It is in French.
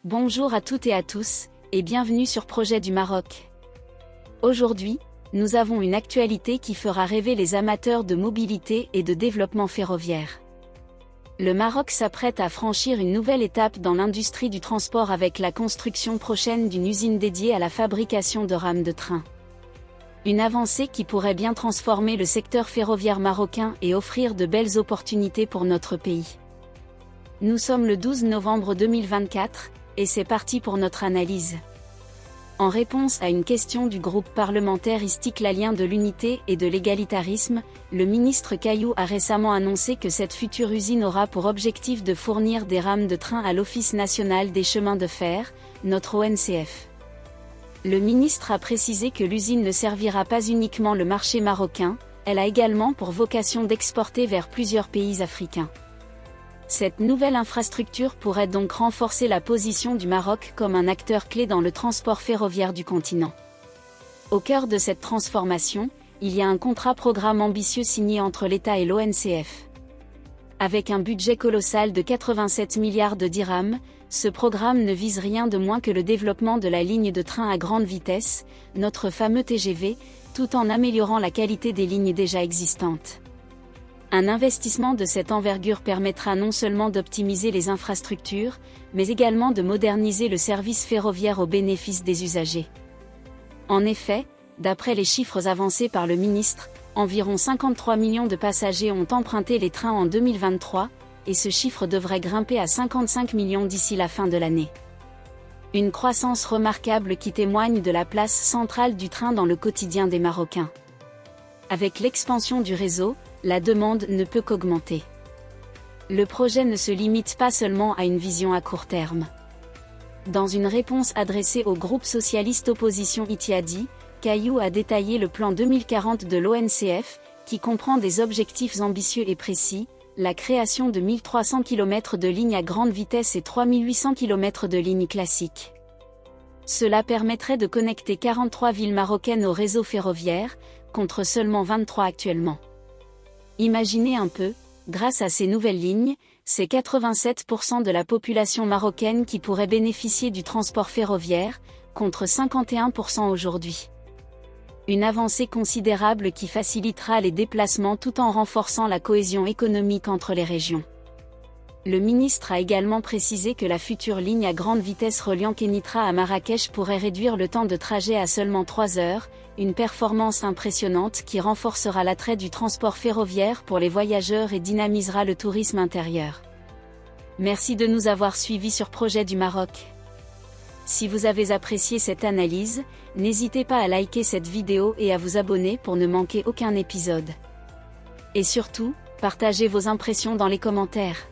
Bonjour à toutes et à tous, et bienvenue sur Projet du Maroc. Aujourd'hui, nous avons une actualité qui fera rêver les amateurs de mobilité et de développement ferroviaire. Le Maroc s'apprête à franchir une nouvelle étape dans l'industrie du transport avec la construction prochaine d'une usine dédiée à la fabrication de rames de train. Une avancée qui pourrait bien transformer le secteur ferroviaire marocain et offrir de belles opportunités pour notre pays. Nous sommes le 12 novembre 2024, et c'est parti pour notre analyse. En réponse à une question du groupe parlementaire istiklalien de l'unité et de l'égalitarisme, le ministre Kayou a récemment annoncé que cette future usine aura pour objectif de fournir des rames de train à l'Office national des chemins de fer, notre ONCF. Le ministre a précisé que l'usine ne servira pas uniquement le marché marocain, elle a également pour vocation d'exporter vers plusieurs pays africains. Cette nouvelle infrastructure pourrait donc renforcer la position du Maroc comme un acteur clé dans le transport ferroviaire du continent. Au cœur de cette transformation, il y a un contrat-programme ambitieux signé entre l'État et l'ONCF. Avec un budget colossal de 87 milliards de dirhams, ce programme ne vise rien de moins que le développement de la ligne de train à grande vitesse, notre fameux TGV, tout en améliorant la qualité des lignes déjà existantes. Un investissement de cette envergure permettra non seulement d'optimiser les infrastructures, mais également de moderniser le service ferroviaire au bénéfice des usagers. En effet, d'après les chiffres avancés par le ministre, environ 53 millions de passagers ont emprunté les trains en 2023, et ce chiffre devrait grimper à 55 millions d'ici la fin de l'année. Une croissance remarquable qui témoigne de la place centrale du train dans le quotidien des Marocains. Avec l'expansion du réseau, la demande ne peut qu'augmenter. Le projet ne se limite pas seulement à une vision à court terme. Dans une réponse adressée au groupe socialiste opposition Itiadi, Kayou a détaillé le plan 2040 de l'ONCF, qui comprend des objectifs ambitieux et précis, la création de 1300 km de lignes à grande vitesse et 3800 km de lignes classiques. Cela permettrait de connecter 43 villes marocaines au réseau ferroviaire, contre seulement 23 actuellement. Imaginez un peu, grâce à ces nouvelles lignes, c'est 87% de la population marocaine qui pourrait bénéficier du transport ferroviaire, contre 51% aujourd'hui. Une avancée considérable qui facilitera les déplacements tout en renforçant la cohésion économique entre les régions. Le ministre a également précisé que la future ligne à grande vitesse reliant Kenitra à Marrakech pourrait réduire le temps de trajet à seulement 3 heures, une performance impressionnante qui renforcera l'attrait du transport ferroviaire pour les voyageurs et dynamisera le tourisme intérieur. Merci de nous avoir suivis sur Projet du Maroc. Si vous avez apprécié cette analyse, n'hésitez pas à liker cette vidéo et à vous abonner pour ne manquer aucun épisode. Et surtout, partagez vos impressions dans les commentaires.